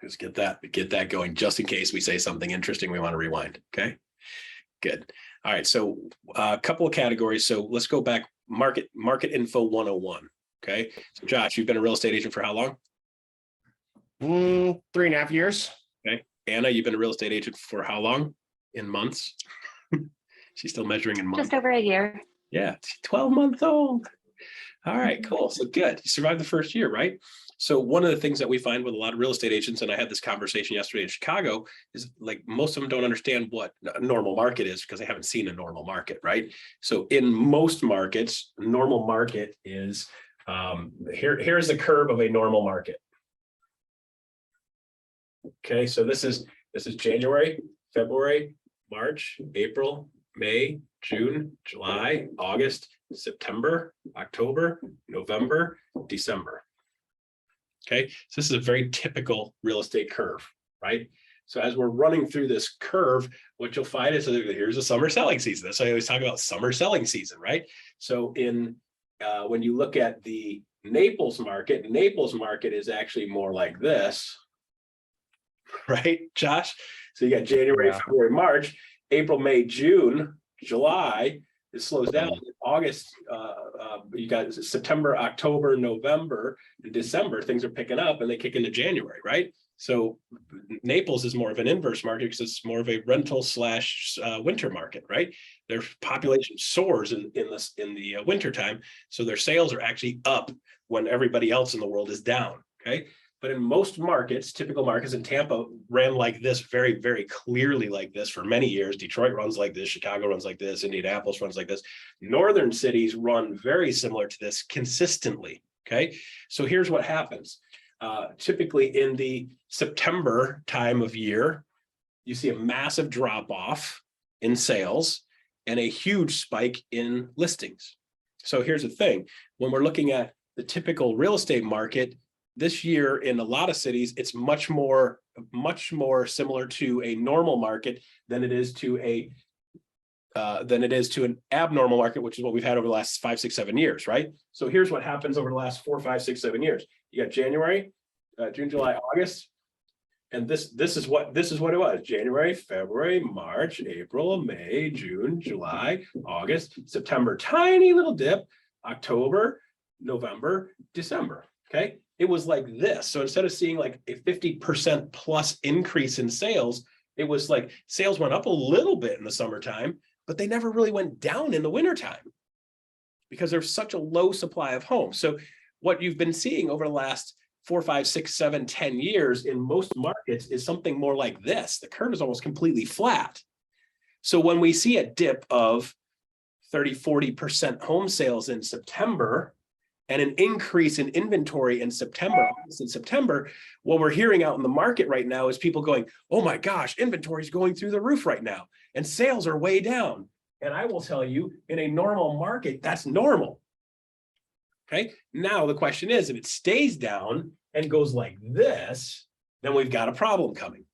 Just get that going just in case we say something interesting we want to rewind. Okay, good. All right, so a couple of categories. So let's go back. Market info 101. Okay, so Josh, you've been a real estate agent for how long? 3.5 years. Okay, Anna, you've been a real estate agent for how long? In months? She's still measuring in months. Just over a year. Yeah, 12 months old. All right, cool. So good. You survived the first year, right? So one of the things that we find with a lot of real estate agents, and I had this conversation yesterday in Chicago, is like most of them don't understand what a normal market is because they haven't seen a normal market, right? So in most markets, normal market is, here's the curve of a normal market. Okay, so this is January, February, March, April, May, June, July, August, September, October, November, December. Okay, so this is a very typical real estate curve, right? So as we're running through this curve, what you'll find is here's a summer selling season. That's why I always talk about summer selling season, right? So when you look at the Naples market is actually more like this, right, Josh? So you got January, February, March, April, May, June, July. It slows down. August, you got September, October, November, and December. Things are picking up, and they kick into January, right? So Naples is more of an inverse market because it's more of a rental / winter market, right? Their population soars in the winter time, so their sales are actually up when everybody else in the world is down. Okay. But in most markets, typical markets, in Tampa ran like this, very, very clearly like this for many years. Detroit runs like this, Chicago runs like this, Indianapolis runs like this. Northern cities run very similar to this consistently, okay? So here's what happens. Typically in the September time of year, you see a massive drop off in sales and a huge spike in listings. So here's the thing. When we're looking at the typical real estate market, this year in a lot of cities, it's much more similar to a normal market than it is to an abnormal market, which is what we've had over the last 5, 6, 7 years, right? So here's what happens over the last 4, 5, 6, 7 years. You got January, June, July, August, and this is what it was: January, February, March, April, May, June, July, August, September, tiny little dip, October, November, December. Okay. It was like this. So instead of seeing like a 50% plus increase in sales, it was like sales went up a little bit in the summertime, but they never really went down in the wintertime because there's such a low supply of homes. So what you've been seeing over the last 4, 5, 6, 7, 10 years in most markets is something more like this. The curve is almost completely flat. So when we see a dip of 30, 40% home sales in September, and an increase in inventory in September, what we're hearing out in the market right now is people going, oh my gosh, inventory is going through the roof right now, and sales are way down. And I will tell you, in a normal market, that's normal. Okay, now the question is, if it stays down and goes like this, then we've got a problem coming.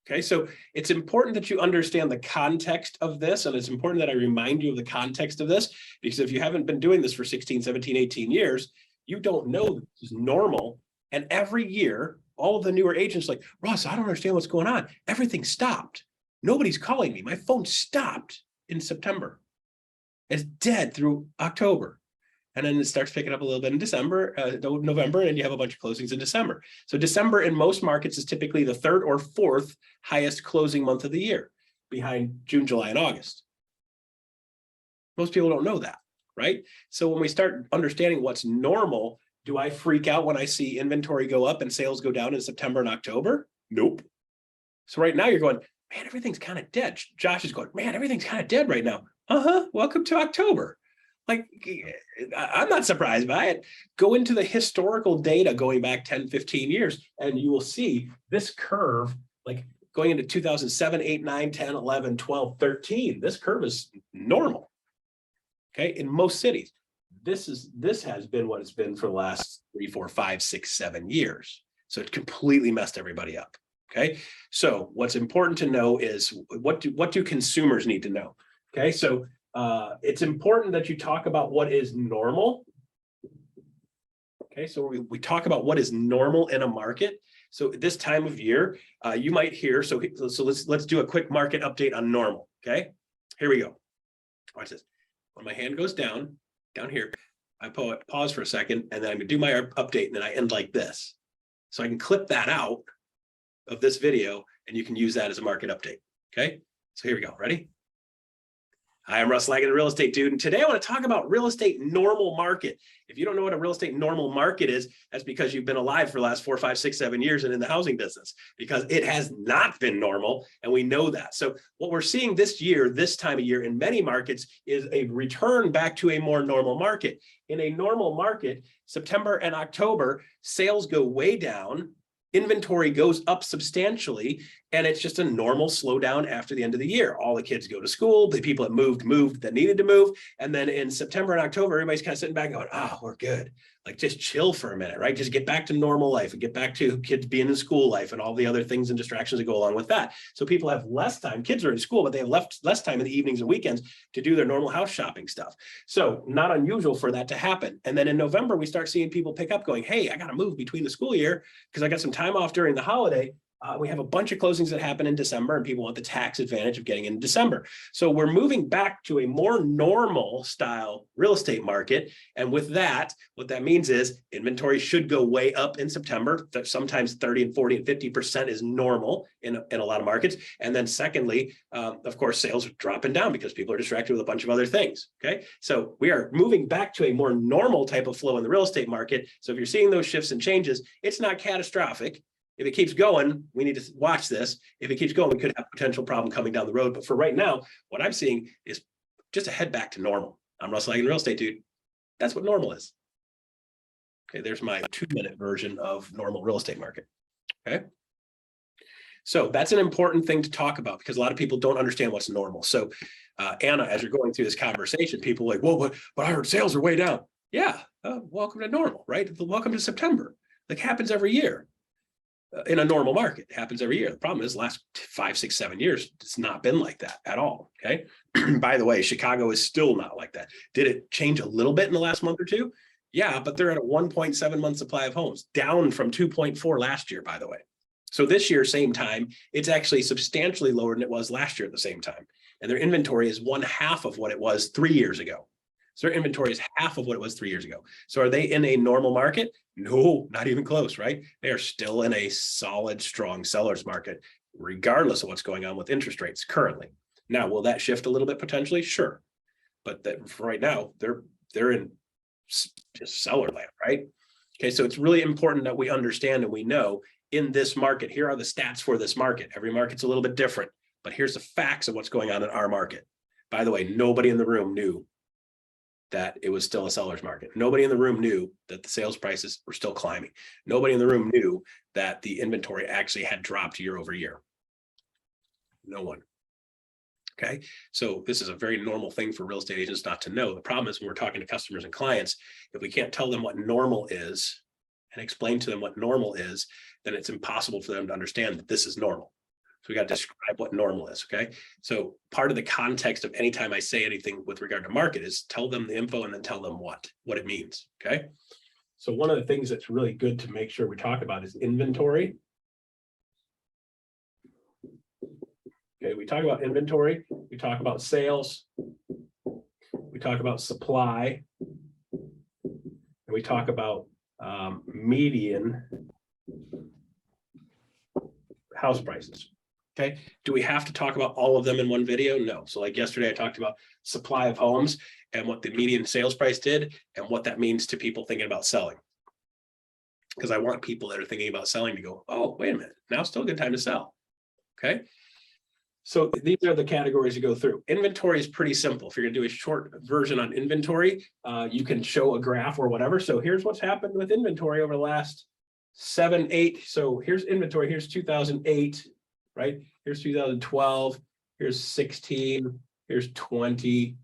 Okay, so it's important that you understand the context of this, and it's important that I remind you of the context of this, because if you haven't been doing this for 16, 17, 18 years, you don't know this is normal. And every year, all of the newer agents like, Russ, I don't understand what's going on. Everything stopped. Nobody's calling me. My phone stopped in September. It's dead through October. And then it starts picking up a little bit in December, November, and you have a bunch of closings in December. So December in most markets is typically the 3rd or 4th highest closing month of the year, behind June, July, and August. Most people don't know that, right? So when we start understanding what's normal, do I freak out when I see inventory go up and sales go down in September and October? Nope. So right now you're going, man, everything's kind of dead. Josh is going, man, everything's kind of dead right now. Welcome to October. Like, I'm not surprised by it. Go into the historical data going back 10, 15 years, and you will see this curve, like going into 2007, 8, 9, 10, 11, 12, 13. This curve is normal. Okay, in most cities. This has been what it's been for the last 3, 4, 5, 6, 7 years. So it completely messed everybody up. Okay, so what's important to know is what do consumers need to know? Okay, so it's important that you talk about what is normal. Okay, so we talk about what is normal in a market. So this time of year, you might hear, so let's do a quick market update on normal, okay? Here we go. Watch this. When my hand goes down here, I pause for a second, and then I'm gonna do my update, and then I end like this. So I can clip that out of this video, and you can use that as a market update, okay? So here we go, ready? Hi, I'm Russ Laggan, the Real Estate Dude, and today I want to talk about real estate normal market. If you don't know what a real estate normal market is, that's because you've been alive for the last 4, 5, 6, 7 years and in the housing business, because it has not been normal, and we know that. So what we're seeing this year, this time of year in many markets, is a return back to a more normal market. In a normal market, September and October, sales go way down, inventory goes up substantially, and it's just a normal slowdown after the end of the year. All the kids go to school, the people that moved that needed to move. And then in September and October, everybody's kind of sitting back going, oh, we're good. Like, just chill for a minute, right? Just get back to normal life and get back to kids being in school life and all the other things and distractions that go along with that. So people have less time. Kids are in school, but they have less time in the evenings and weekends to do their normal house shopping stuff. So not unusual for that to happen. And then in November, we start seeing people pick up going, hey, I got to move between the school year because I got some time off during the holiday. We have a bunch of closings that happen in December, and people want the tax advantage of getting in December. So we're moving back to a more normal style real estate market. And with that, what that means is inventory should go way up in September. Sometimes 30 and 40 and 50% is normal in a lot of markets. And then secondly, of course, sales are dropping down because people are distracted with a bunch of other things. Okay, so we are moving back to a more normal type of flow in the real estate market. So if you're seeing those shifts and changes, it's not catastrophic. If it keeps going, we need to watch this. If it keeps going, we could have a potential problem coming down the road. But for right now, what I'm seeing is just a head back to normal. I'm Russ Laggan, Real Estate Dude. That's what normal is. Okay, there's my 2-minute version of normal real estate market. Okay. So that's an important thing to talk about because a lot of people don't understand what's normal. So Anna, as you're going through this conversation, people are like, well, but I heard sales are way down. Yeah, welcome to normal, right? Welcome to September. Like, happens every year. In a normal market, it happens every year. The problem is, last 5, 6, 7 years, it's not been like that at all. Okay. By the way, Chicago is still not like that. Did it change a little bit in the last month or two? Yeah, but they're at a 1.7 month supply of homes, down from 2.4 last year, by the way. So this year, same time, it's actually substantially lower than it was last year at the same time. And their inventory is 1/2 of what it was 3 years ago. So their inventory is 1/2 of what it was 3 years ago. So are they in a normal market? No, not even close, right? They are still in a solid, strong seller's market, regardless of what's going on with interest rates currently. Now, will that shift a little bit potentially? Sure. But that for right now, they're in just seller land, right? Okay, so it's really important that we understand and we know in this market, here are the stats for this market. Every market's a little bit different, but here's the facts of what's going on in our market. By the way, nobody in the room knew that it was still a seller's market. Nobody in the room knew that the sales prices were still climbing. Nobody in the room knew that the inventory actually had dropped year over year. No one. Okay, so this is a very normal thing for real estate agents not to know. The problem is when we're talking to customers and clients, if we can't tell them what normal is and explain to them what normal is, then it's impossible for them to understand that this is normal. So we got to describe what normal is, okay? So part of the context of anytime I say anything with regard to market is tell them the info and then tell them what it means, okay? So one of the things that's really good to make sure we talk about is inventory. Okay, we talk about inventory, we talk about sales, we talk about supply, and we talk about median house prices. Okay, do we have to talk about all of them in one video? No. So like yesterday, I talked about supply of homes and what the median sales price did and what that means to people thinking about selling. Because I want people that are thinking about selling to go, oh, wait a minute, now's still a good time to sell. Okay. So these are the categories you go through. Inventory is pretty simple. If you're going to do a short version on inventory, you can show a graph or whatever. So here's what's happened with inventory over the last 7, 8. So here's inventory. Here's 2008. Right? Here's 2012, here's 16, here's 20,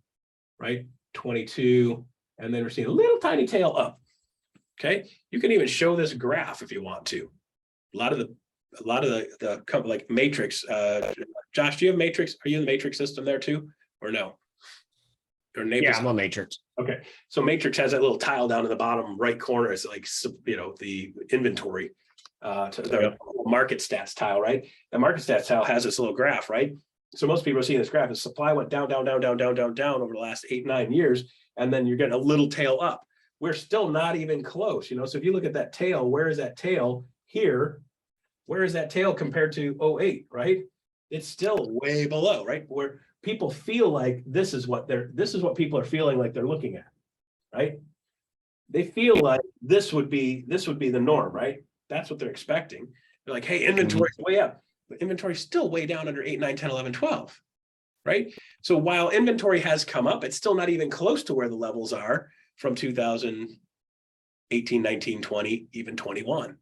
right? 22, and then we're seeing a little tiny tail up. Okay, you can even show this graph if you want to. A lot of the like matrix. Josh, do you have matrix? Are you in the matrix system there too, or no? or Naples? Yeah, I'm on Matrix. Okay, so Matrix has that little tile down in the bottom right corner. It's like, you know, the inventory, to the market stats tile, right? The market stats tile has this little graph, right? So most people are seeing this graph as supply went down, down, down, down, down, down, down over the last 8-9 years, and then you're getting a little tail up. We're still not even close, you know. So if you look at that tail, where is that tail here? Where is that tail compared to 08, right? It's still way below, right? Where people feel like this is what people are feeling like they're looking at, right? They feel like this would be the norm, right? That's what they're expecting. They're like, hey, inventory's way up, but inventory's still way down under 8, 9, 10, 11, 12, right? So while inventory has come up, it's still not even close to where the levels are from 2018, 19, 20, even 21.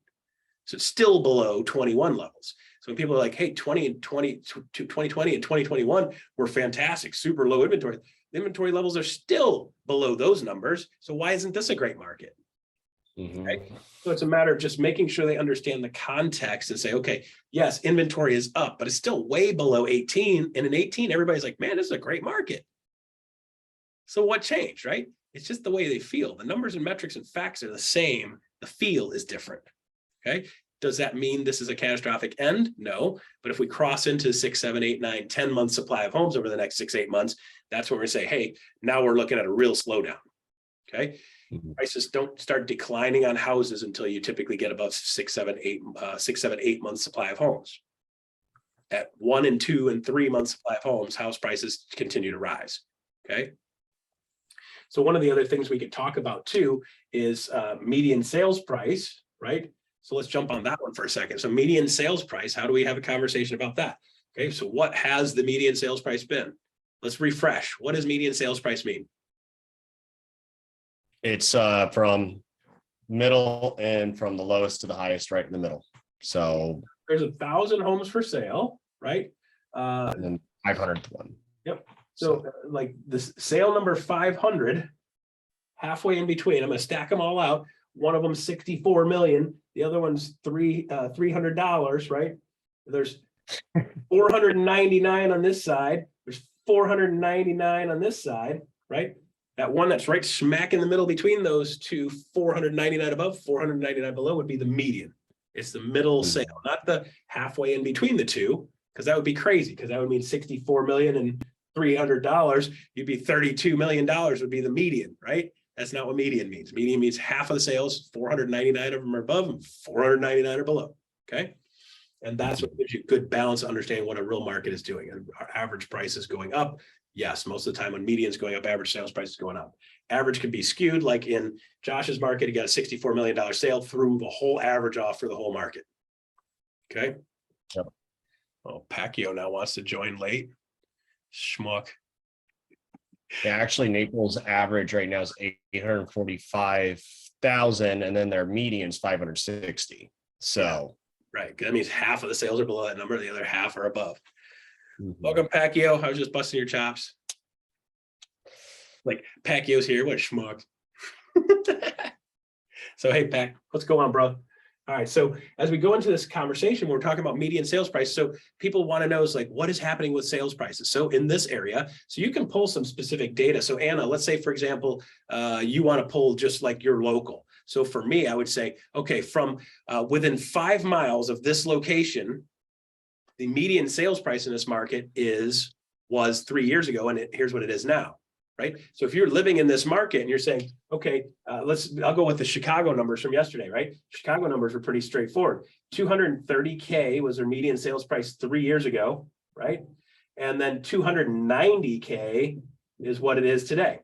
So it's still below 21 levels. So when people are like, hey, 2020 and 2021 were fantastic, super low inventory. The inventory levels are still below those numbers. So why isn't this a great market? Right? So it's a matter of just making sure they understand the context and say, okay, yes, inventory is up, but it's still way below 18. And in 18, everybody's like, man, this is a great market. So what changed, right? It's just the way they feel. The numbers and metrics and facts are the same. The feel is different. Okay. Does that mean this is a catastrophic end? No. But if we cross into 6, 7, 8, 9, 10 months supply of homes over the next 6, 8 months, that's when we say, hey, now we're looking at a real slowdown. Okay. Prices don't start declining on houses until you typically get about 6, 7, 8 months supply of homes. At 1 and 2 and 3 months supply of homes, house prices continue to rise. Okay. So one of the other things we could talk about too is median sales price, right? So let's jump on that one for a second. So median sales price, how do we have a conversation about that? Okay, so what has the median sales price been? Let's refresh. What does median sales price mean? It's from middle and from the lowest to the highest, right in the middle. So there's 1,000 homes for sale, right? And then 500 one. Yep. So like this sale number 500, halfway in between, I'm going to stack them all out. One of them 64 million. The other one's $300, right? There's 499 on this side. There's 499 on this side, right? That one that's right smack in the middle between those two, 499 above, 499 below would be the median. It's the middle sale, not the halfway in between the two, because that would be crazy, because that would mean 64 million and $300. You'd be $32 million would be the median, right? That's not what median means. Median means half of the sales, 499 of them are above and 499 are below. Okay. And that's what gives you good balance, understanding what a real market is doing. And our average price is going up. Yes, most of the time when median is going up, average sales price is going up. Average can be skewed, like in Josh's market, he got a $64 million sale, through the whole average off for the whole market. Okay. Yep. Oh, Pacquiao now wants to join late. Schmuck. Yeah, actually, Naples average right now is 845,000, and then their median is 560. So, right, that means half of the sales are below that number, the other half are above. Welcome, Pacquiao. I was just busting your chops. Like, Pacquiao's here. What a schmuck. So, hey, Pac, what's going on, bro? All right. So as we go into this conversation, we're talking about median sales price. So people want to know is like, what is happening with sales prices? So in this area, so you can pull some specific data. So Anna, let's say, for example, you want to pull just like your local. So for me, I would say, okay, from within 5 miles of this location, the median sales price in this market was 3 years ago, and here's what it is now. Right. So if you're living in this market and you're saying, okay, I'll go with the Chicago numbers from yesterday, right? Chicago numbers were pretty straightforward. 230K was their median sales price 3 years ago, right? And then 290K is what it is today.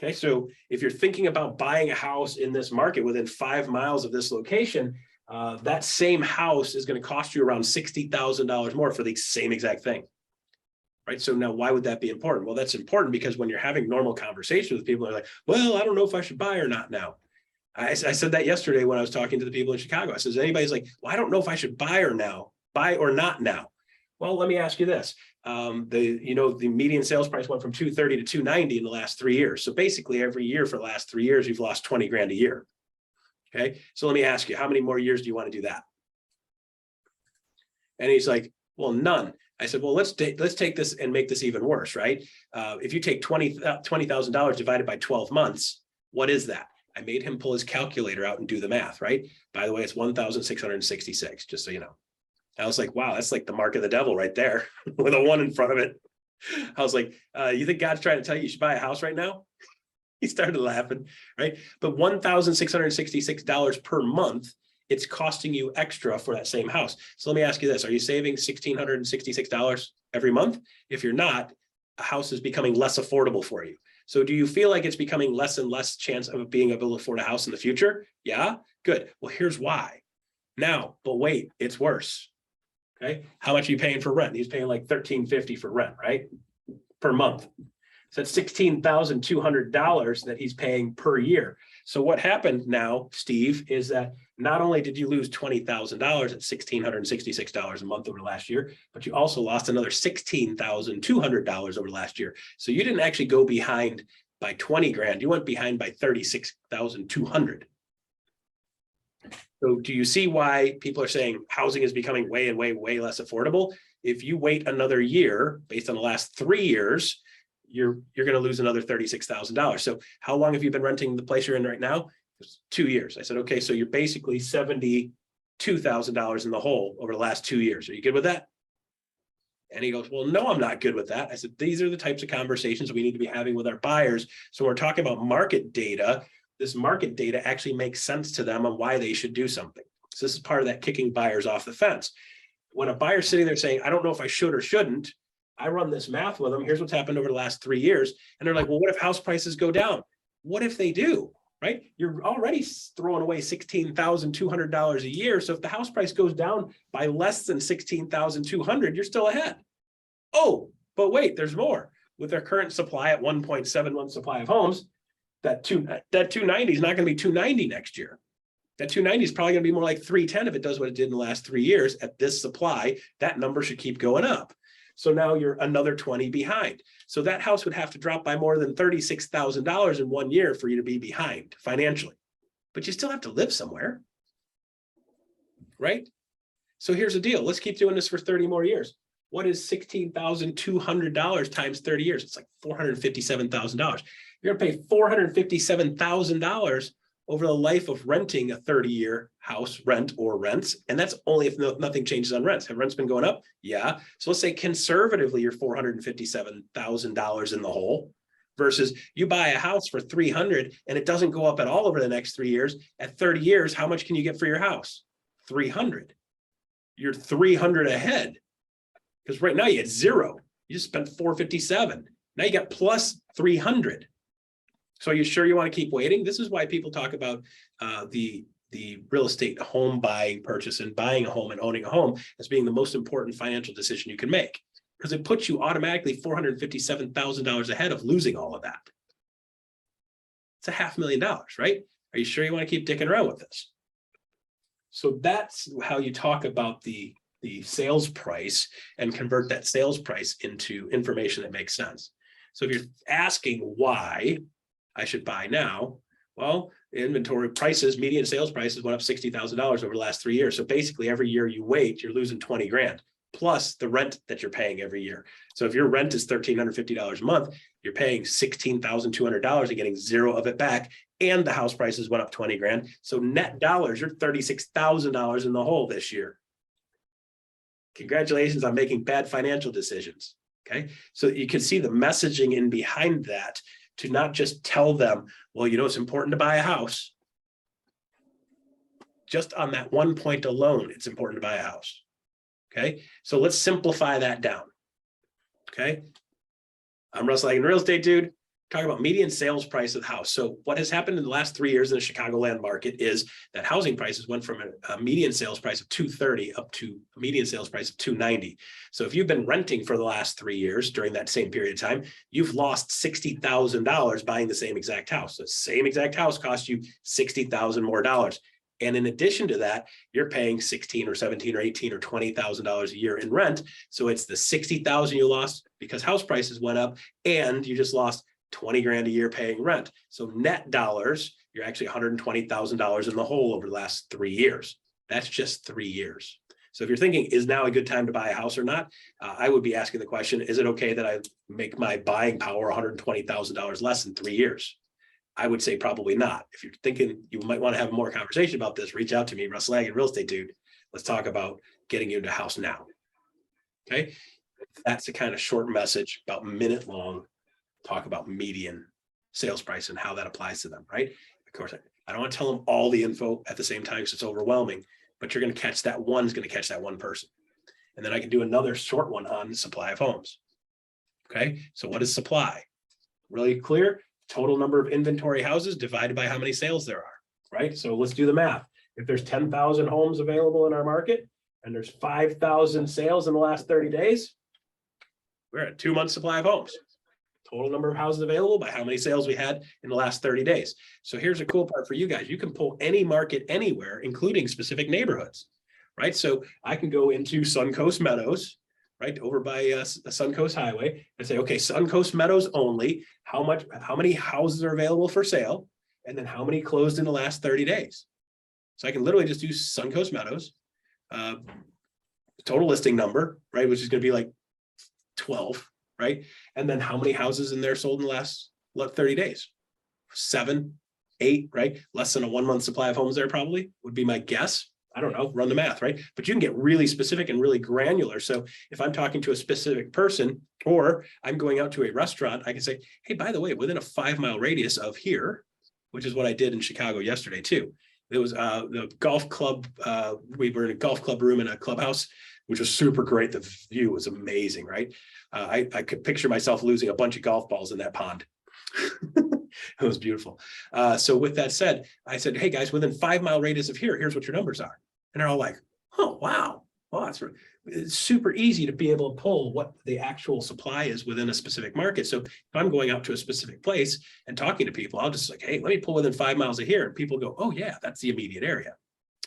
Okay, so if you're thinking about buying a house in this market within 5 miles of this location, that same house is going to cost you around $60,000 more for the same exact thing. Right. So now why would that be important? Well, that's important because when you're having normal conversations with people, they're like, well, I don't know if I should buy or not now. I said that yesterday when I was talking to the people in Chicago. I said, anybody's like, well, I don't know if I should buy or not now. Well, let me ask you this. The median sales price went from 230 to 290 in the last 3 years. So basically every year for the last 3 years, you've lost 20 grand a year. Okay. So let me ask you, how many more years do you want to do that? And he's like, well, none. I said, well, let's take this and make this even worse, right? If you take $20,000 divided by 12 months, what is that? I made him pull his calculator out and do the math, right? By the way, it's 1,666, just so you know. I was like, wow, that's like the mark of the devil right there with a 1 in front of it. I was like, you think God's trying to tell you should buy a house right now? He started laughing, right? But $1,666 per month, it's costing you extra for that same house. So let me ask you this. Are you saving $1,666 every month? If you're not, a house is becoming less affordable for you. So do you feel like it's becoming less and less chance of being able to afford a house in the future? Yeah, good. Well, here's why. Now, but wait, it's worse. Okay. How much are you paying for rent? He's paying like $1,350 for rent, right? Per month. So that's $16,200 that he's paying per year. So what happened now, Steve, is that not only did you lose $20,000 at $1,666 a month over last year, but you also lost another $16,200 over last year. So you didn't actually go behind by 20 grand. You went behind by 36,200. So do you see why people are saying housing is becoming way and way less affordable? If you wait another year, based on the last 3 years, you're going to lose another $36,000. So how long have you been renting the place you're in right now? It's 2 years. I said, okay, so you're basically $72,000 in the hole over the last 2 years. Are you good with that? And he goes, well, no, I'm not good with that. I said, these are the types of conversations we need to be having with our buyers. So we're talking about market data. This market data actually makes sense to them on why they should do something. So this is part of that kicking buyers off the fence. When a buyer's sitting there saying, I don't know if I should or shouldn't, I run this math with them. Here's what's happened over the last 3 years. And they're like, well, what if house prices go down? What if they do, right? You're already throwing away $16,200 a year. So if the house price goes down by less than $16,200, you're still ahead. Oh, but wait, there's more. With their current supply at 1.71 supply of homes, that 290 is not going to be 290 next year. That 290 is probably going to be more like 310 if it does what it did in the last 3 years at this supply. That number should keep going up. So now you're another 20 behind. So that house would have to drop by more than $36,000 in 1 year for you to be behind financially. But you still have to live somewhere, right? So here's the deal. Let's keep doing this for 30 more years. What is $16,200 times 30 years? It's like $457,000. You're going to pay $457,000 over the life of renting a 30-year house, rent or rents. And that's only if nothing changes on rents. Have rents been going up? Yeah. So let's say conservatively, you're $457,000 in the hole versus you buy a house for $300 and it doesn't go up at all over the next 3 years. At 30 years, how much can you get for your house? $300. You're $300 ahead because right now you had zero. You just spent $457. Now you got plus $300. So are you sure you want to keep waiting? This is why people talk about the real estate home buying purchase and buying a home and owning a home as being the most important financial decision you can make, because it puts you automatically $457,000 ahead of losing all of that. It's $500,000, right? Are you sure you want to keep dicking around with this? So that's how you talk about the sales price and convert that sales price into information that makes sense. So if you're asking why I should buy now, well, inventory prices, median sales prices went up $60,000 over the last 3 years. So basically every year you wait, you're losing 20 grand plus the rent that you're paying every year. So if your rent is $1,350 a month, you're paying $16,200 and getting zero of it back. And the house prices went up 20 grand. So net dollars, you're $36,000 in the hole this year. Congratulations on making bad financial decisions. Okay. So you can see the messaging in behind that, to not just tell them, well, you know, it's important to buy a house. Just on that one point alone, it's important to buy a house. Okay. So let's simplify that down. Okay. I'm Russ Laggan, real estate dude. Talking about median sales price of the house. So what has happened in the last 3 years in the Chicagoland market is that housing prices went from a median sales price of $230 up to a median sales price of $290. So if you've been renting for the last 3 years during that same period of time, you've lost $60,000 buying the same exact house. The same exact house costs you $60,000 more dollars. And in addition to that, you're paying $16,000 or $17,000 or $18,000 or $20,000 a year in rent. So it's the $60,000 you lost because house prices went up, and you just lost 20 grand a year paying rent. So net dollars, you're actually $120,000 in the hole over the last 3 years. That's just 3 years. So if you're thinking, is now a good time to buy a house or not? I would be asking the question, is it okay that I make my buying power $120,000 less in 3 years? I would say probably not. If you're thinking you might want to have more conversation about this, reach out to me, Russ Laggan, real estate dude. Let's talk about getting you into a house now. Okay. That's the kind of short message, about minute long, talk about median sales price and how that applies to them, right? Of course, I don't want to tell them all the info at the same time because it's overwhelming, but you're going to catch that one's going to catch that one person. And then I can do another short one on supply of homes. Okay. So what is supply? Really clear. Total number of inventory houses divided by how many sales there are, right? So let's do the math. If there's 10,000 homes available in our market and there's 5,000 sales in the last 30 days, we're at 2 months supply of homes. Total number of houses available by how many sales we had in the last 30 days. So here's a cool part for you guys. You can pull any market anywhere, including specific neighborhoods, right? So I can go into Suncoast Meadows, right, over by Suncoast Highway, and say, okay, Suncoast Meadows only, how many houses are available for sale, and then how many closed in the last 30 days. So I can literally just do Suncoast Meadows, total listing number, right, which is going to be like 12, right? And then how many houses in there sold in the last 30 days? 7, 8, right? Less than a 1 month supply of homes there probably would be my guess. I don't know, run the math, right? But you can get really specific and really granular. So if I'm talking to a specific person, or I'm going out to a restaurant, I can say, hey, by the way, within a 5-mile radius of here, which is what I did in Chicago yesterday too. It was the golf club. We were in a golf club room in a clubhouse, which was super great. The view was amazing, right? I could picture myself losing a bunch of golf balls in that pond. It was beautiful. So with that said, I said, hey guys, within 5-mile radius of here, here's what your numbers are. And they're all like, oh, wow. Well, it's super easy to be able to pull what the actual supply is within a specific market. So if I'm going out to a specific place and talking to people, I'll just like, hey, let me pull within 5 miles of here. And people go, oh yeah, that's the immediate area.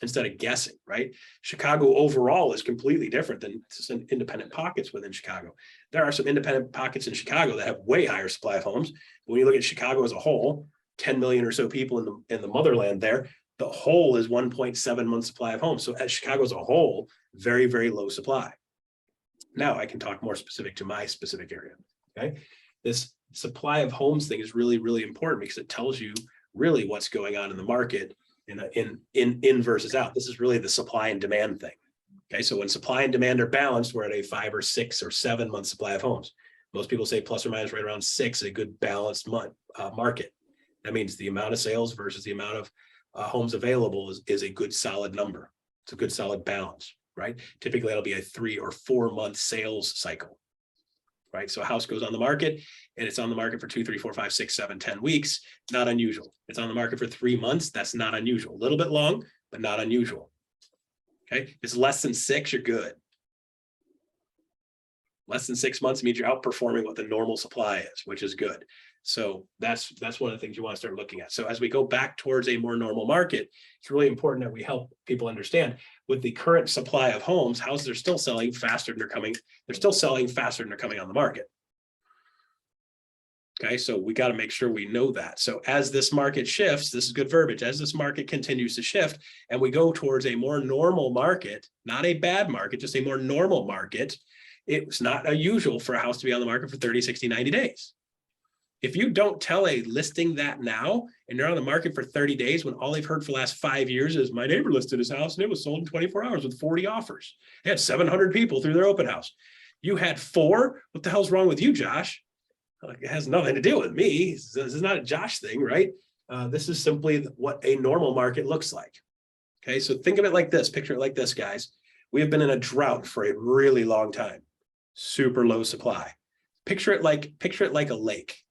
Instead of guessing, right? Chicago overall is completely different than some independent pockets within Chicago. There are some independent pockets in Chicago that have way higher supply of homes. But when you look at Chicago as a whole, 10 million or so people in the motherland there, the whole is 1.7 month supply of homes. So as Chicago as a whole, very, very low supply. Now I can talk more specific to my specific area, okay? This supply of homes thing is really, really important because it tells you really what's going on in the market in versus out. This is really the supply and demand thing. Okay, so when supply and demand are balanced, we're at a 5 or 6 or 7 month supply of homes. Most people say plus or minus right around 6, a good balanced market. That means the amount of sales versus the amount of homes available is a good solid number. It's a good solid balance, right? Typically, that'll be a 3 or 4 month sales cycle, right? So a house goes on the market and it's on the market for 2, 3, 4, 5, 6, 7, 10 weeks. Not unusual. It's on the market for 3 months. That's not unusual. A little bit long, but not unusual. Okay. If it's less than 6, you're good. Less than 6 months means you're outperforming what the normal supply is, which is good. So that's one of the things you want to start looking at. So as we go back towards a more normal market, it's really important that we help people understand with the current supply of homes, houses are still selling faster than they're still selling faster than they're coming on the market. Okay, so we got to make sure we know that. So as this market shifts, this is good verbiage, as this market continues to shift and we go towards a more normal market, not a bad market, just a more normal market, it's not unusual for a house to be on the market for 30, 60, 90 days. If you don't tell a listing that now, and they're on the market for 30 days, when all they've heard for the last 5 years is my neighbor listed his house and it was sold in 24 hours with 40 offers. They had 700 people through their open house. You had 4. What the hell's wrong with you, Josh? Like, it has nothing to do with me. This is not a Josh thing, right? This is simply what a normal market looks like. Okay, so think of it like this. Picture it like this, guys. We have been in a drought for a really long time. Super low supply. Picture it like a lake.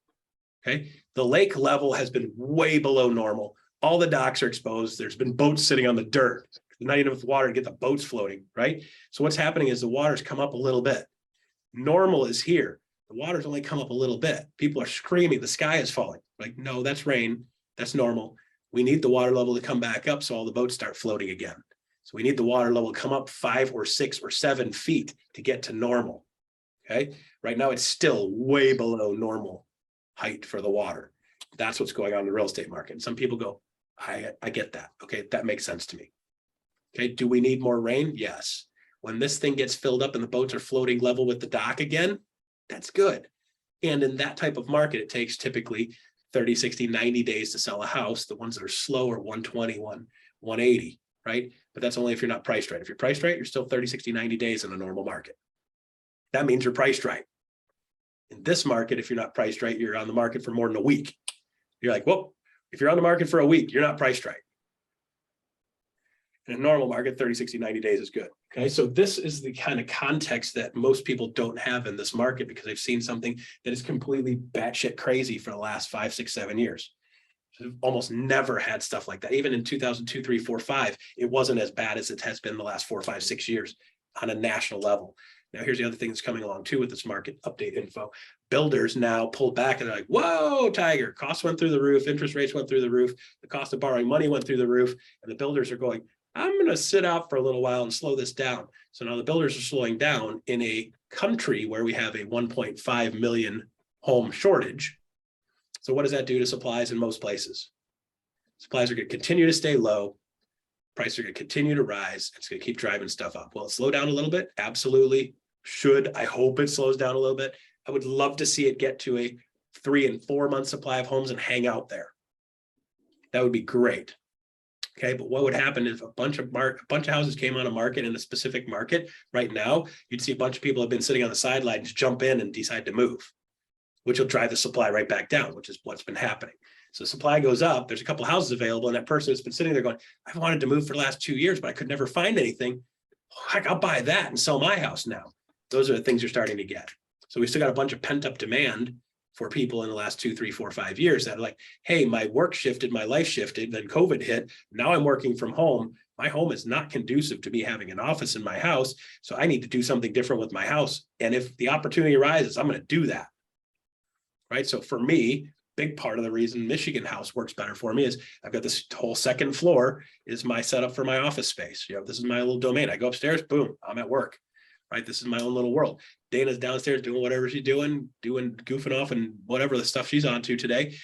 Okay, the lake level has been way below normal. All the docks are exposed. There's been boats sitting on the dirt. There's not enough water to get the boats floating, right? So what's happening is the water's come up a little bit. Normal is here. The water's only come up a little bit. People are screaming, the sky is falling. Like, no, that's rain. That's normal. We need the water level to come back up so all the boats start floating again. So we need the water level to come up 5 or 6 or 7 feet to get to normal. Okay, right now it's still way below normal height for the water. That's what's going on in the real estate market. And some people go, I get that. Okay, that makes sense to me. Okay, do we need more rain? Yes. When this thing gets filled up and the boats are floating level with the dock again, that's good. And in that type of market, it takes typically 30, 60, 90 days to sell a house. The ones that are slow are 120, 180, right? But that's only if you're not priced right. If you're priced right, you're still 30, 60, 90 days in a normal market. That means you're priced right. In this market, if you're not priced right, you're on the market for more than a week. You're like, whoa, if you're on the market for a week, you're not priced right. In a normal market, 30, 60, 90 days is good. Okay, so this is the kind of context that most people don't have in this market because they've seen something that is completely batshit crazy for the last 5, 6, 7 years. We've almost never had stuff like that. Even in 2002, 3, 4, 5, it wasn't as bad as it has been the last 4, 5, 6 years on a national level. Now, here's the other thing that's coming along too with this market update info. Builders now pulled back and they're like, whoa, Tiger, costs went through the roof, interest rates went through the roof, the cost of borrowing money went through the roof, and the builders are going, I'm going to sit out for a little while and slow this down. So now the builders are slowing down in a country where we have a 1.5 million home shortage. So what does that do to supplies in most places? Supplies are going to continue to stay low. Prices are going to continue to rise. It's going to keep driving stuff up. Will it slow down a little bit? Absolutely. Should. I hope it slows down a little bit. I would love to see it get to a 3 and 4 month supply of homes and hang out there. That would be great. Okay, but what would happen if a bunch of houses came on a market in a specific market right now? You'd see a bunch of people have been sitting on the sidelines jump in and decide to move, which will drive the supply right back down, which is what's been happening. So supply goes up, there's a couple houses available, and that person has been sitting there going, I've wanted to move for the last 2 years, but I could never find anything. Heck, I'll buy that and sell my house now. Those are the things you're starting to get. So we still got a bunch of pent-up demand for people in the last 2, 3, 4, 5 years that are like, hey, my work shifted, my life shifted, then COVID hit. Now I'm working from home. My home is not conducive to me having an office in my house. So I need to do something different with my house. And if the opportunity arises, I'm going to do that. Right. So for me, big part of the reason Michigan house works better for me is I've got this whole second floor is my setup for my office space. You know, this is my little domain. I go upstairs, boom, I'm at work. Right. This is my own little world. Dana's downstairs doing whatever she's doing, goofing off and whatever the stuff she's on to today,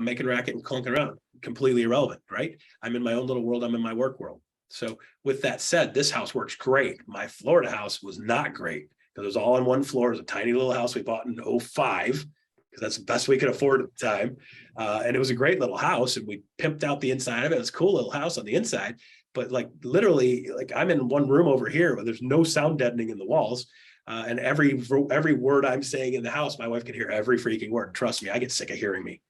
making racket and clunking around, completely irrelevant. Right. I'm in my own little world. I'm in my work world. So with that said, this house works great. My Florida house was not great because it was all on one floor. It was a tiny little house we bought in 2005 because that's the best we could afford at the time. And it was a great little house and we pimped out the inside of it. It was a cool little house on the inside. But like literally, like I'm in one room over here where there's no sound deadening in the walls. And every word I'm saying in the house, my wife can hear every freaking word. Trust me, I get sick of hearing me.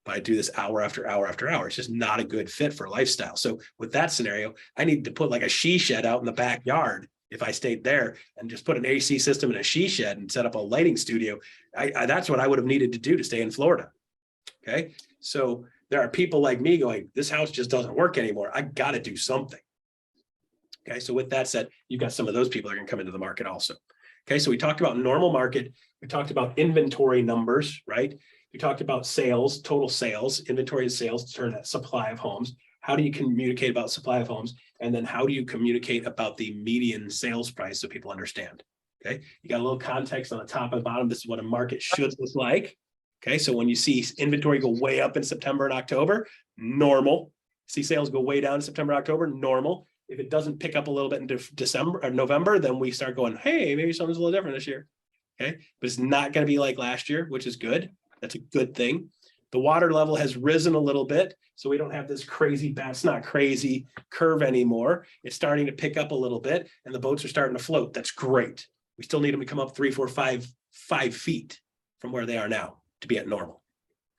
But I do this hour after hour after hour. It's just not a good fit for lifestyle. So with that scenario, I need to put like a she shed out in the backyard if I stayed there and just put an AC system in a she shed and set up a lighting studio. That's what I would have needed to do to stay in Florida. Okay. So there are people like me going, this house just doesn't work anymore. I got to do something. Okay. So with that said, you've got some of those people that are going to come into the market also. Okay. So we talked about normal market. We talked about inventory numbers, right? We talked about sales, total sales, inventory and sales to turn that supply of homes. How do you communicate about supply of homes? And then how do you communicate about the median sales price so people understand? Okay. You got a little context on the top and bottom. This is what a market should look like. Okay. So when you see inventory go way up in September and October, normal. See sales go way down in September, October, normal. If it doesn't pick up a little bit in December or November, then we start going, hey, maybe something's a little different this year. Okay. But it's not going to be like last year, which is good. That's a good thing. The water level has risen a little bit. So we don't have this crazy, that's not crazy curve anymore. It's starting to pick up a little bit and the boats are starting to float. That's great. We still need them to come up 3, 4, 5 feet from where they are now to be at normal.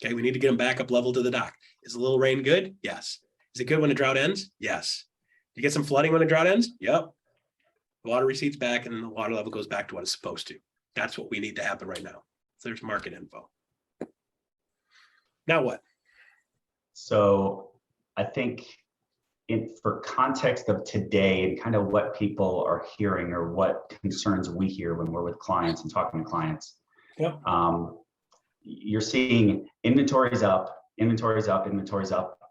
Okay. We need to get them back up level to the dock. Is a little rain good? Yes. Is it good when the drought ends? Yes. You get some flooding when the drought ends? Yep. The water recedes back and then the water level goes back to what it's supposed to. That's what we need to happen right now. So there's market info. Now what? So I think for context of today and kind of what people are hearing or what concerns we hear when we're with clients and talking to clients, Yep. You're seeing inventories up,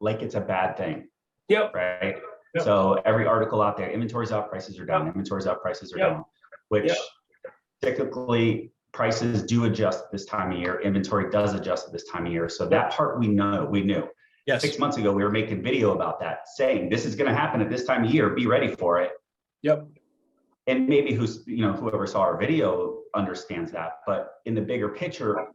like it's a bad thing. Yep. Right. Yep. So every article out there, inventories up, prices are down, inventories up, prices are down, which typically prices do adjust this time of year. Inventory does adjust at this time of year. So that part we knew. Yes. 6 months ago, we were making video about that, saying this is going to happen at this time of year. Be ready for it. Yep. and maybe whoever saw our video understands that, but in the bigger picture,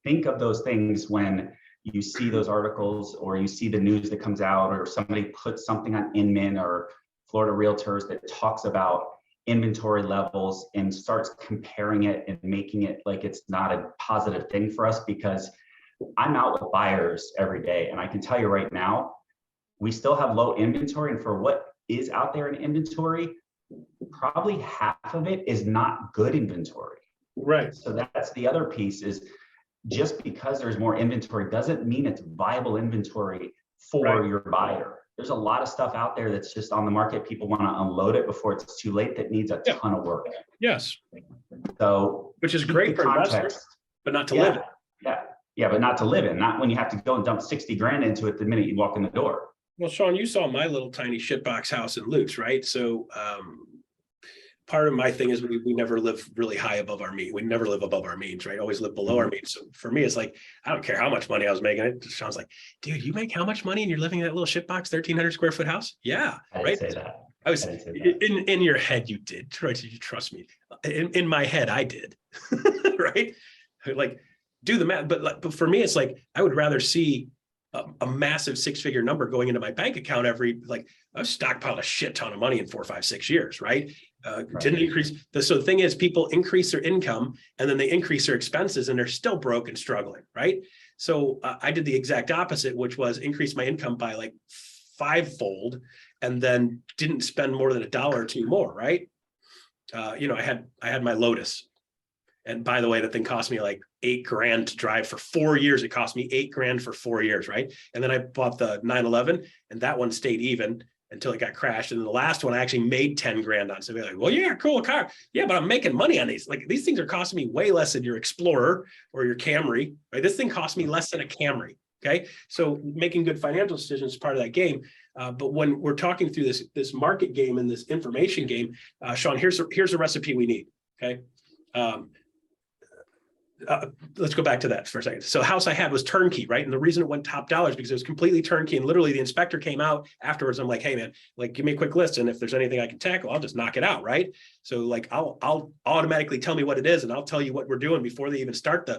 think of those things when you see those articles or you see the news that comes out or somebody puts something on Inman or Florida Realtors that talks about inventory levels and starts comparing it and making it like it's not a positive thing for us, because I'm out with buyers every day. And I can tell you right now, we still have low inventory. And for what is out there in inventory, probably half of it is not good inventory. Right. So that's the other piece, is just because there's more inventory doesn't mean it's viable inventory for your buyer. There's a lot of stuff out there that's just on the market. People want to unload it before it's too late. That needs a ton of work. Yes. So, which is great for investors, but not to live in. Yeah, but not to live in. Not when you have to go and dump 60 grand into it the minute you walk in the door. Well, Sean, you saw my little tiny shitbox house in Luke's, right? So part of my thing is we never live really high above our means. We never live above our means, right? Always live below our means. So for me, it's like, I don't care how much money I was making. It Sean's like, dude, you make how much money and you're living in that little shitbox 1,300 square foot house? Yeah. I didn't say that. I was in your head, you did. You trust me. In my head, I did. Right? Like, do the math. But for me, it's like, I would rather see a massive 6-figure number going into my bank account I've stockpiled a shit ton of money in 4, 5, 6 years, right? Didn't increase. So the thing is, people increase their income and then they increase their expenses and they're still broke and struggling, right? So I did the exact opposite, which was increase my income by like 5-fold and then didn't spend more than $1 or $2 more, right? I had my Lotus. And by the way, the thing cost me like $8 grand to drive for 4 years. It cost me $8 grand for 4 years, right? And then I bought the 911 and that one stayed even until it got crashed. And then the last one I actually made 10 grand on. So they're like, well, yeah, cool car. Yeah, but I'm making money on these. Like these things are costing me way less than your Explorer or your Camry, right? This thing cost me less than a Camry. Okay. So making good financial decisions is part of that game. But when we're talking through this market game and this information game, Sean, here's a recipe we need. Okay. Let's go back to that for a second. So the house I had was turnkey, right? And the reason it went top dollar is because it was completely turnkey. And literally the inspector came out afterwards. I'm like, hey man, like give me a quick list. And if there's anything I can tackle, I'll just knock it out, right? So like I'll automatically tell me what it is and I'll tell you what we're doing before they even start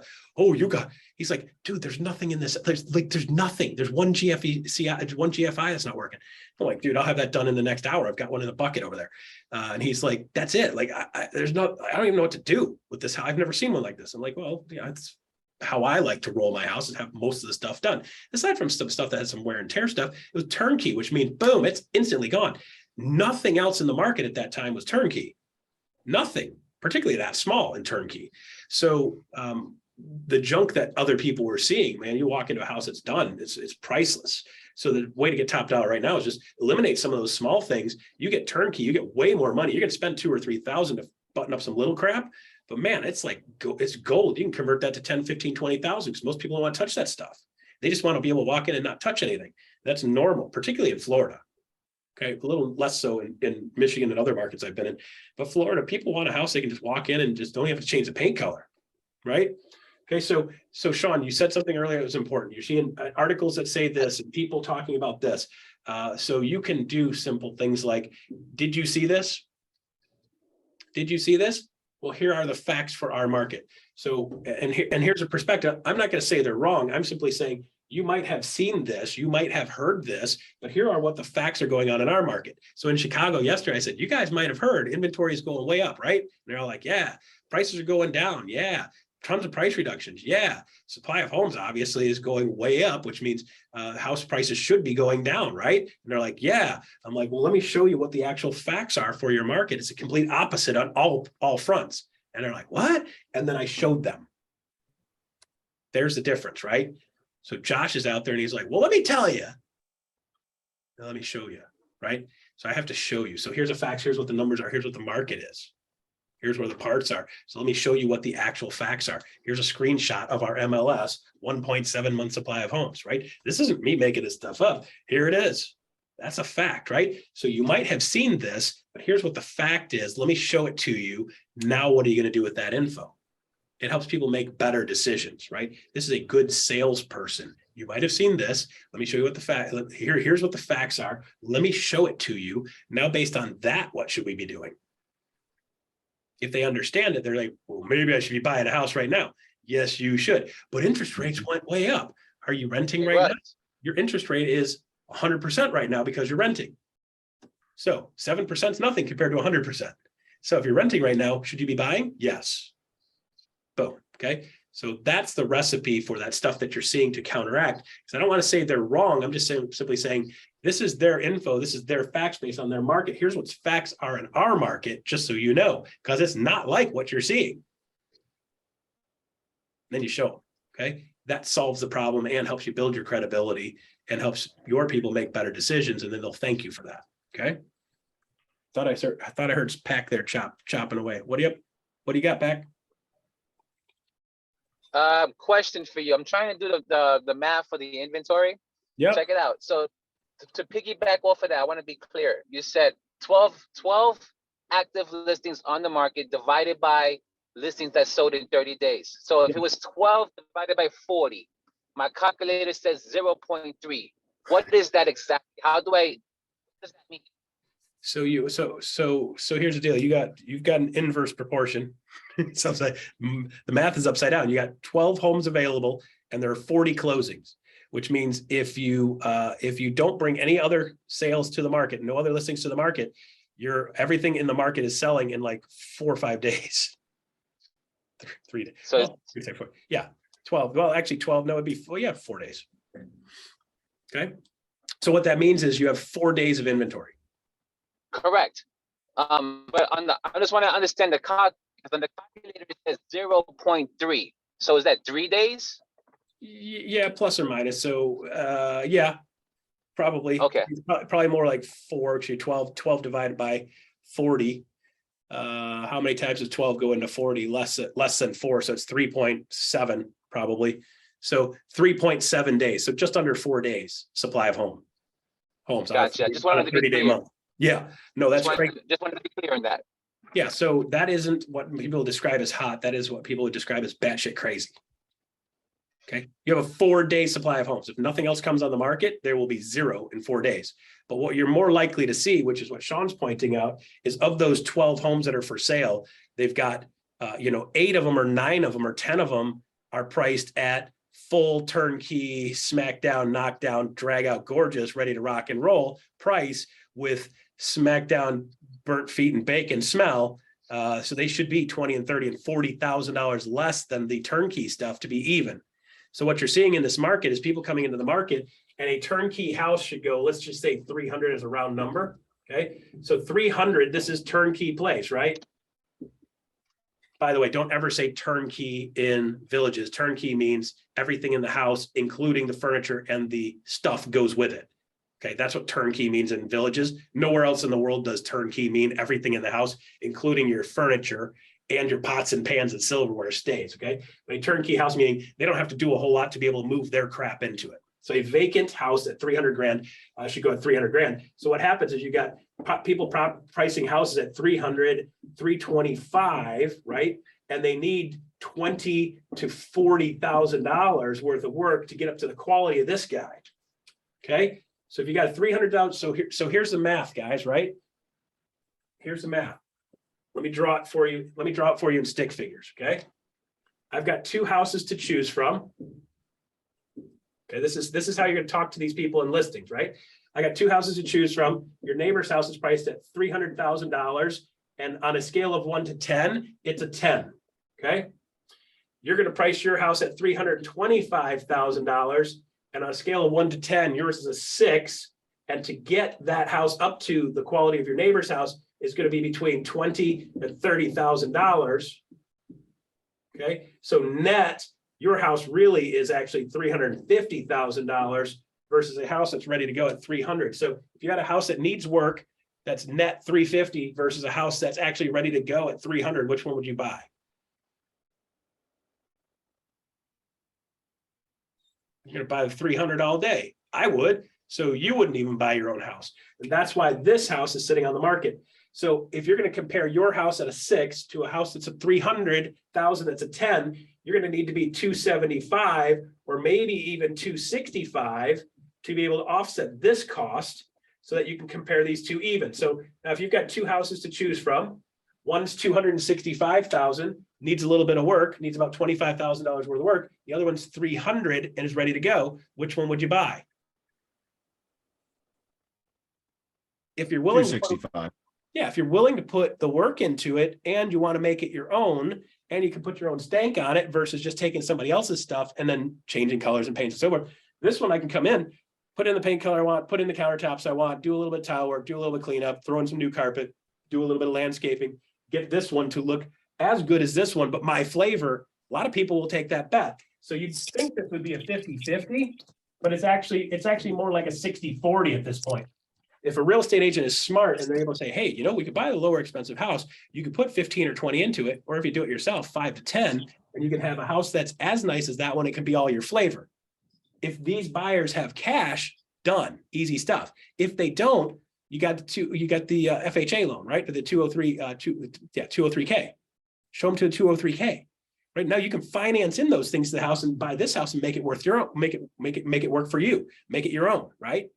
he's like, dude, there's nothing in this. There's nothing. There's one GFI that's not working. I'm like, dude, I'll have that done in the next hour. I've got one in the bucket over there. And he's like, that's it. Like, I don't even know what to do with this. I've never seen one like this. I'm like, well, yeah, it's how I like to roll my house is have most of the stuff done. Aside from some stuff that has some wear and tear stuff, it was turnkey, which means boom, it's instantly gone. Nothing else in the market at that time was turnkey. Nothing, particularly that small and turnkey. So the junk that other people were seeing, man, you walk into a house that's done, it's priceless. So the way to get top dollar right now is just eliminate some of those small things. You get turnkey, you get way more money. You're going to spend $2,000 or $3,000 to button up some little crap. But man, it's like, it's gold. You can convert that to 10, 15, 20,000 because most people don't want to touch that stuff. They just want to be able to walk in and not touch anything. That's normal, particularly in Florida. Okay, a little less so in Michigan and other markets I've been in. But Florida, people want a house they can just walk in and just don't have to change the paint color, right? Okay, so Sean, you said something earlier that was important. You're seeing articles that say this and people talking about this. So you can do simple things like, did you see this? Did you see this? Well, here are the facts for our market. So, and here's a perspective. I'm not going to say they're wrong. I'm simply saying you might have seen this, you might have heard this, but here are what the facts are going on in our market. So in Chicago yesterday, I said, you guys might have heard inventory is going way up, right? And they're all like, yeah, prices are going down. Yeah. Tons of price reductions. Yeah. Supply of homes obviously is going way up, which means house prices should be going down, right? And they're like, yeah. I'm like, well, let me show you what the actual facts are for your market. It's a complete opposite on all fronts. And they're like, what? And then I showed them. There's the difference, right? So Josh is out there and he's like, well, let me tell you. Now let me show you, right? So I have to show you. So here's the facts. Here's what the numbers are. Here's what the market is. Here's where the parts are. So let me show you what the actual facts are. Here's a screenshot of our MLS, 1.7 month supply of homes, right? This isn't me making this stuff up. Here it is. That's a fact, right? So you might have seen this, but here's what the fact is. Let me show it to you. Now, what are you going to do with that info? It helps people make better decisions, right? This is a good salesperson. You might have seen this. Let me show you what the fact. Here's what the facts are. Let me show it to you. Now, based on that, what should we be doing? if they understand it, they're like, well, maybe I should be buying a house right now. Yes, you should. But interest rates went way up. Are you renting right now? Your interest rate is 100% right now because you're renting. So 7% is nothing compared to 100%. So if you're renting right now, should you be buying? Yes. Boom. Okay. So that's the recipe for that stuff that you're seeing to counteract. Because I don't want to say they're wrong. I'm just simply saying this is their info. This is their facts based on their market. Here's what facts are in our market, just so you know, because it's not like what you're seeing. Then you show them. Okay. That solves the problem and helps you build your credibility and helps your people make better decisions. And then they'll thank you for that. Okay. I thought I heard Pack there chopping away. What do you got, Pack? Question for you. I'm trying to do the math for the inventory. Yeah. Check it out. So to piggyback off of that, I want to be clear. You said 12 active listings on the market divided by listings that sold in 30 days. So if it was 12 divided by 40, my calculator says 0.3. What is that exactly? What does that mean? So here's the deal. You've got an inverse proportion. So the math is upside down. You got 12 homes available and there are 40 closings, which means if you don't bring any other sales to the market, no other listings to the market, everything in the market is selling in like 4 or 5 days. 3 days. So well, 3, 4, yeah, 12. Well, actually 12. No, it'd be 4 days. Okay. So what that means is you have 4 days of inventory. correct. But I just want to understand the calculator, it says 0.3. So is that 3 days? Yeah, plus or minus. So yeah, probably. Okay. Probably more like 4 to 12 divided by 40. How many times does 12 go into 40? Less than 4. So it's 3.7 probably. So 3.7 days. So just under 4 days supply of homes. Gotcha. Just wanted to be 30-day clear. month. Yeah, no, that's great. Just wanted to be clear on that. Yeah, so that isn't what people describe as hot. That is what people would describe as batshit crazy. Okay, you have a 4-day supply of homes. If nothing else comes on the market, there will be 0 in 4 days. But what you're more likely to see, which is what Sean's pointing out, is of those 12 homes that are for sale, they've got 8 of them or 9 of them or 10 of them are priced at full turnkey, smackdown, knockdown, drag out, gorgeous, ready to rock and roll price with smackdown, burnt feet and bacon smell. So they should be $20,000 and $30,000 and $40,000 less than the turnkey stuff to be even. So what you're seeing in this market is people coming into the market, and a turnkey house should go, let's just say 300 as a round number. Okay. So 300, this is turnkey place, right? By the way, don't ever say turnkey in villages. Turnkey means everything in the house, including the furniture and the stuff goes with it. Okay, that's what turnkey means in villages. Nowhere else in the world does turnkey mean everything in the house, including your furniture and your pots and pans and silverware stays. Okay, but a turnkey house meaning they don't have to do a whole lot to be able to move their crap into it. So a vacant house at 300 grand should go at 300 grand. So what happens is you got people pricing houses at 300, 325, right? And they need $20,000 to $40,000 worth of work to get up to the quality of this guy. Okay. So if you got 300,000, so here's the math, guys, right? Here's the math. Let me draw it for you. Let me draw it for you in stick figures. Okay. I've got 2 houses to choose from. Okay, this is how you're going to talk to these people in listings, right? I got 2 houses to choose from. Your neighbor's house is priced at $300,000, and on a scale of 1 to 10, it's a 10. Okay, you're going to price your house at $325,000, and on a scale of 1 to 10, yours is a 6. And to get that house up to the quality of your neighbor's house is going to be between $20,000 and $30,000. Okay, so net, your house really is actually $350,000 versus a house that's ready to go at 300. So if you had a house that needs work, that's net 350 versus a house that's actually ready to go at 300, which one would you buy? You're going to buy the 300 all day. I would. So you wouldn't even buy your own house. And that's why this house is sitting on the market. So if you're going to compare your house at a 6 to a house that's a 300,000, that's a 10, you're going to need to be 275 or maybe even 265 to be able to offset this cost so that you can compare these two even. So now if you've got 2 houses to choose from, One's 265,000, needs a little bit of work, needs about $25,000 worth of work. The other one's 300 and is ready to go. Which one would you buy? If you're willing to put- 265. yeah, if you're willing to put the work into it and you want to make it your own, and you can put your own stank on it versus just taking somebody else's stuff and then changing colors and paints and so forth. This one I can come in, put in the paint color I want, put in the countertops I want, do a little bit of tile work, do a little bit of cleanup, throw in some new carpet, do a little bit of landscaping, get this one to look as good as this one, but my flavor. A lot of people will take that bet. So you'd think this would be a 50-50, but it's actually more like a 60-40 at this point. If a real estate agent is smart and they're able to say, hey, we could buy a lower expensive house, you could put 15 or 20 into it, or if you do it yourself, 5 to 10, and you can have a house that's as nice as that one, it can be all your flavor. If these buyers have cash, done, easy stuff. If they don't, you got the FHA loan, right? To the 203K. Show them to the 203K. Right now, you can finance in those things to the house and buy this house and make it worth your own, make it work for you, make it your own, right?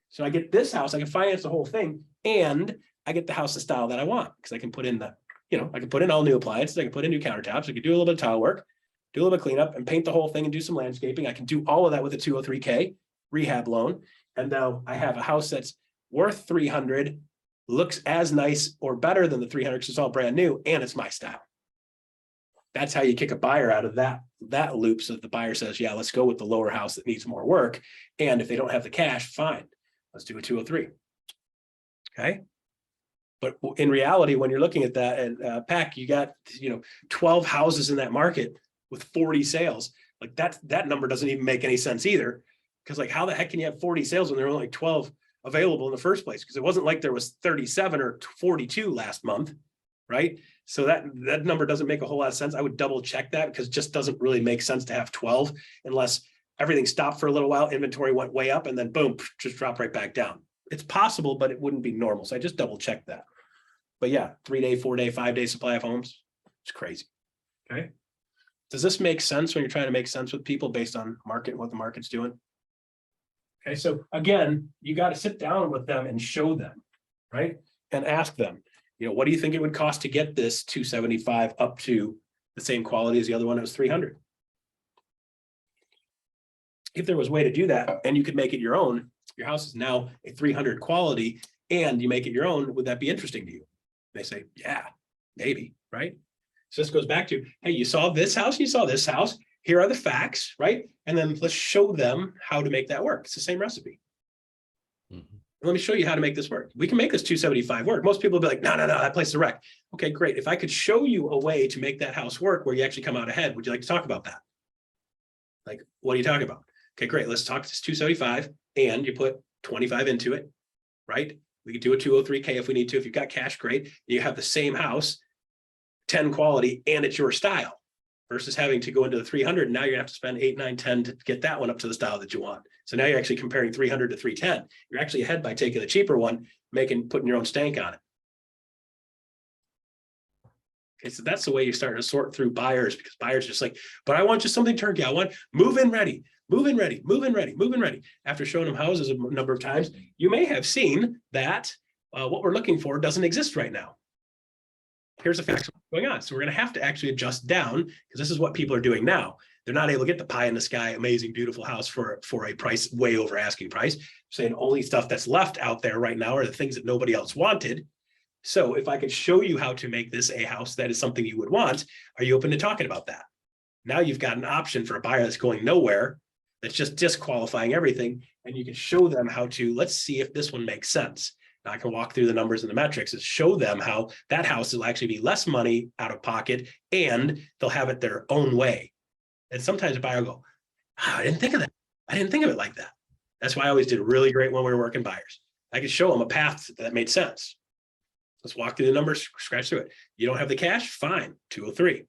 So I get this house, I can finance the whole thing, and I get the house the style that I want because I can put in I can put in all new appliances, I can put in new countertops, I can do a little bit of tile work, do a little bit of cleanup, and paint the whole thing and do some landscaping. I can do all of that with a 203K rehab loan, and now I have a house that's worth 300, looks as nice or better than the 300 because it's all brand new, and it's my style. That's how you kick a buyer out of that loop. So that the buyer says, yeah, let's go with the lower house that needs more work. And if they don't have the cash, fine, let's do a 203. Okay. But in reality, when you're looking at that, and Pac, you got 12 houses in that market with 40 sales. Like that number doesn't even make any sense either. Because like, how the heck can you have 40 sales when there are only 12 available in the first place? Because it wasn't like there was 37 or 42 last month, right? So that number doesn't make a whole lot of sense. I would double check that because it just doesn't really make sense to have 12 unless everything stopped for a little while, inventory went way up, and then boom, just dropped right back down. It's possible, but it wouldn't be normal. So I just double check that. But yeah, 3-day, 4-day, 5-day supply of homes. It's crazy. Okay. Does this make sense when you're trying to make sense with people based on market and what the market's doing? Okay. So again, you got to sit down with them and show them, right? And ask them, what do you think it would cost to get this 275 up to the same quality as the other one that was 300? If there was a way to do that and you could make it your own, your house is now a 300 quality and you make it your own, would that be interesting to you? They say, yeah, maybe, right? So this goes back to, hey, you saw this house, you saw this house, here are the facts, right? And then let's show them how to make that work. It's the same recipe. Mm-hmm. Let me show you how to make this work. We can make this 275 work. Most people will be like, no, that place is a wreck. Okay, great. If I could show you a way to make that house work where you actually come out ahead, would you like to talk about that? Like, what are you talking about? Okay, great. Let's talk this 275 and you put 25 into it, right? We could do a 203K if we need to. If you've got cash, great. You have the same house, 10 quality, and it's your style versus having to go into the 300. Now you're gonna have to spend 8, 9, 10 to get that one up to the style that you want. So now you're actually comparing 300 to 310. You're actually ahead by taking the cheaper one, putting your own stank on it. Okay, so that's the way you start to sort through buyers, because buyers are just like, but I want just something turnkey. I want move-in ready, move-in ready, move-in ready, move-in ready. After showing them houses a number of times, you may have seen that what we're looking for doesn't exist right now. Here's the facts going on. So we're going to have to actually adjust down because this is what people are doing now. They're not able to get the pie in the sky, amazing, beautiful house for a price way over asking price. Saying only stuff that's left out there right now are the things that nobody else wanted. So if I could show you how to make this a house that is something you would want, are you open to talking about that? Now you've got an option for a buyer that's going nowhere, that's just disqualifying everything, and you can show them how to, let's see if this one makes sense. Now I can walk through the numbers and the metrics and show them how that house will actually be less money out of pocket and they'll have it their own way. And sometimes a buyer will go, I didn't think of that. I didn't think of it like that. That's why I always did really great when we were working buyers. I could show them a path that made sense. Let's walk through the numbers, scratch through it. You don't have the cash? Fine, 203.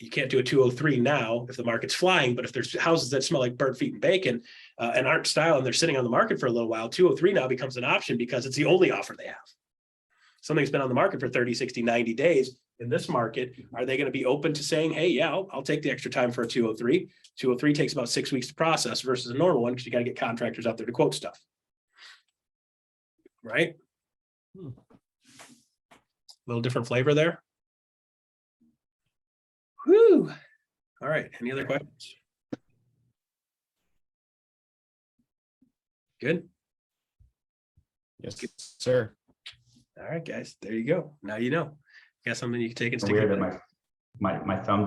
You can't do a 203 now if the market's flying, but if there's houses that smell like burnt feet and bacon and aren't style and they're sitting on the market for a little while, 203 now becomes an option because it's the only offer they have. Something's been on the market for 30, 60, 90 days in this market. Are they going to be open to saying, hey, yeah, I'll take the extra time for a 203. 203 takes about 6 weeks to process versus a normal one because you got to get contractors out there to quote stuff. Right? little different flavor there. Whew. All right, any other questions? Good. Yes, sir. All right, guys, there you go. Now you know. Got something you can take and stick. Weird in. that my thumb